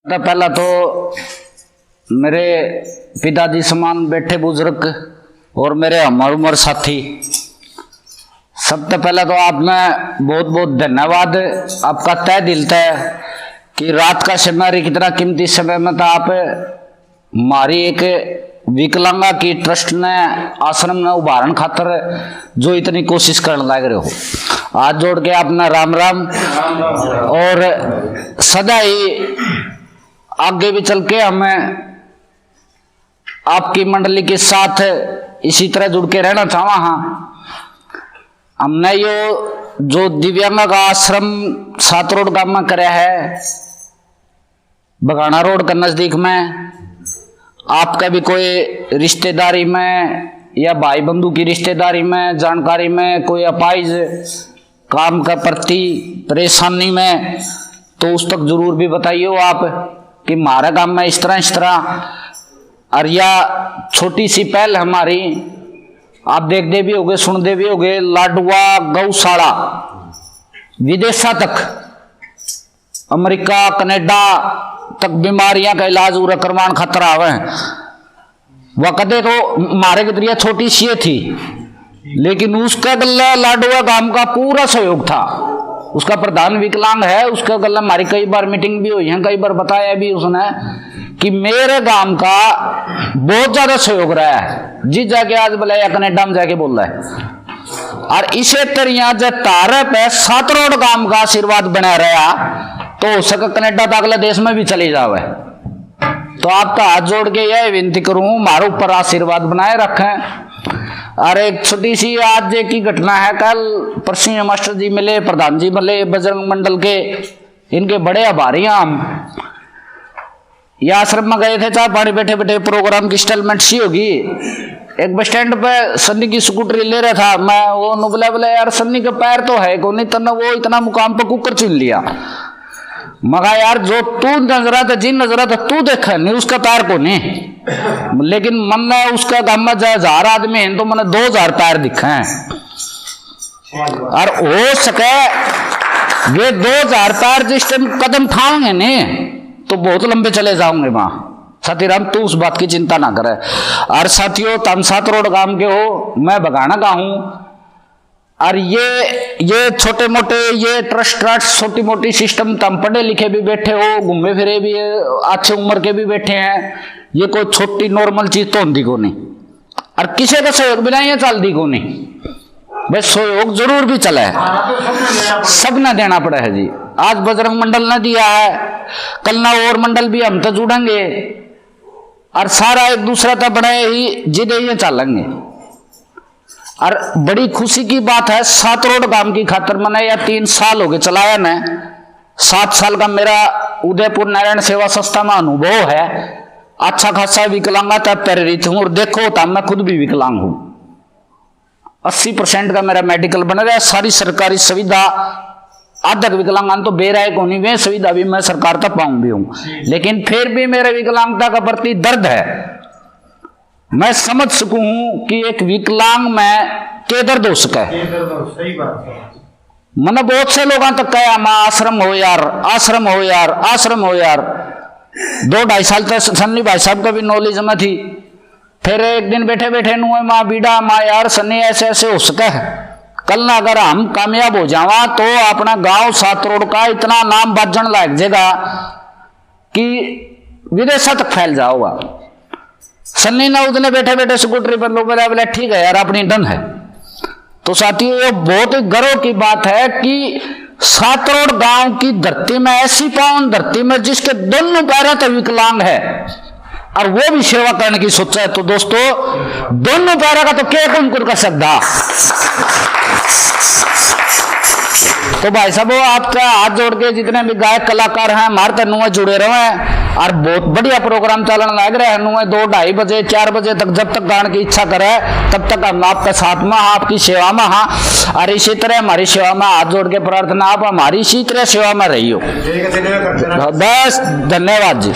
तो पहला तो मेरे पिताजी समान बैठे बुजुर्ग और मेरे हमारे उम्र साथी, सबसे पहले तो आप में बहुत बहुत धन्यवाद आपका तय दिल है कि रात का समय कितना कीमती समय में था आप हमारी एक विकलांगा की ट्रस्ट ने आश्रम में उभारण खातर जो इतनी कोशिश करने लग रहे हो, हाथ जोड़ के अपना राम राम। और सदा ही आगे भी चल के हमें आपकी मंडली के साथ इसी तरह जुड़ के रहना चाहवा। हाँ, हमने यो जो दिव्यांग का आश्रम 7 रोड गांव में कराया है, बगाना रोड के नजदीक में, आपका भी कोई रिश्तेदारी में या भाई बंधु की रिश्तेदारी में जानकारी में कोई अपाइज काम का प्रति परेशानी में, तो उस तक जरूर भी बताइए आप कि हमारे काम में इस तरह और या छोटी सी पहल हमारी आप देखते भी होगे सुनते भी होगे, लाडवा गौशाला विदेशा तक, अमेरिका कनाडा तक बीमारियां का इलाज उरा करवान खतरा आवे। वह कदे तो हमारे के जरिए छोटी सी थी, लेकिन उसका गला लाडवा गांव का पूरा सहयोग था। उसका प्रधान विकलांग है, उसका गला हमारी कई बार मीटिंग भी हुई है, कई बार बताया भी उसने कि मेरे गांव का बहुत ज्यादा सहयोग रहा है। जिस जाके आज बुलाया कनाडा में जाके बोल रहा है। और इसे तरह जब तारे पे 7 रोड गांव का आशीर्वाद बना रहा तो हो सके कनाडा तो अगले देश में भी चली जावे। तो आपका हाथ जोड़ के यह विनती करूं, हमारे ऊपर आशीर्वाद बनाए रखें। और एक छोटी सी आज की घटना है, कल परसिंह मास्टर जी मिले, प्रधान जी मिले बजरंग मंडल के, इनके बड़े आभारी हैं हम। यह आश्रम में गए थे, चाय पानी बैठे बैठे प्रोग्राम की स्टेलमेंट सी होगी। एक बस स्टैंड पे सन्नी की स्कूटरी ले रहा था, मैं वो नुबला बोला यार सन्नी का पैर तो है को नहीं, तन्ना वो इतना मुकाम पर कुकर चुन लिया। मगा यार जो तू नजरा था, जिन नजरा था तू देखा नहीं, उसका पैर को नहीं, लेकिन मन ने उसका गांव में 1000 आदमी है तो मैंने 2000 पैर दिखे हैं। और हो सके वे 2000 पैर जिस टाइम कदम उठाओगे नहीं तो बहुत लंबे चले जाओगे वहां। साथीराम तू उस बात की चिंता ना करे। और साथियों, तुम 7 रोड गांव के हो, मैं बगाना का हूं। और ये छोटे मोटे ये ट्रस्ट छोटी मोटी सिस्टम, तुम पढ़े लिखे भी बैठे हो, घूमे फिरे भी अच्छे उम्र के भी बैठे हैं, ये कोई छोटी नॉर्मल चीज तो होती को नहीं। और किसी का सहयोग बिना ये चलती को नहीं। बस सहयोग जरूर भी चला है, सब ने देना पड़ा है जी। आज बजरंग मंडल ने दिया है, कल ना और मंडल भी हम तो जुड़ेंगे और सारा एक दूसरा तो बनाए ही जिदे ये चलेंगे। और बड़ी खुशी की बात है, 7 रोड गांव की खातर मैंने या 3 साल हो गए चलाया ने। 7 साल का मेरा उदयपुर नारायण सेवा संस्था में अनुभव है। अच्छा खासा विकलांगा तब प्रेरित हूं। और देखो तो मैं खुद भी विकलांग हूं। 80% का मेरा मेडिकल बन रहा है, सारी सरकारी सुविधा आधक विकलांग तो बेराय को नहीं, वे सुविधा भी मैं सरकार तक पाऊं भी हूं, लेकिन फिर भी मेरे विकलांगता का प्रति दर्द है। मैं समझ सकूं कि एक विकलांग में क्या दर्द हो सके। सही बात है। मैंने बहुत से लोगों तक कहा मां आश्रम हो यार, आश्रम हो यार, आश्रम हो यार। 2-2.5 साल तक सन्नी भाई साहब का भी नॉलेज में थी। फिर एक दिन बैठे बैठे नुए माँ बीड़ा माँ यार सन्नी ऐसे ऐसे हो सके। कल ना अगर हम कामयाब हो जावा तो अपना गांव 7 रोड का इतना नाम बजन लग जाएगा कि विदेशा तक फैल जाओगा। सन्नी ना उतने बैठे बैठे स्कूटरी पर लोग बोला ठीक है यार अपनी डन है। तो साथियों, ये बहुत ही गर्व की बात है कि 7 रोड गांव की धरती में, ऐसी पावन धरती में जिसके दोनों पैर तो विकलांग है और वो भी सेवा करने की सोचा है। तो दोस्तों, दोनों पैरों का तो क्या कौन कर सकता। तो भाई साहब, आपका हाथ जोड़ के जितने भी गायक कलाकार हैं हमारे तक नुए जुड़े रहे और बहुत बढ़िया प्रोग्राम चलने लग रहे हैं। नुए 2-2:30 बजे 4 बजे तक जब तक गाने की इच्छा करे तब तक हम आपके साथ में, आपकी सेवा में। हाँ, और इसी तरह हमारी सेवा में हाथ जोड़ के प्रार्थना, आप हमारी इसी तरह सेवा में रही हो। बस धन्यवाद जी।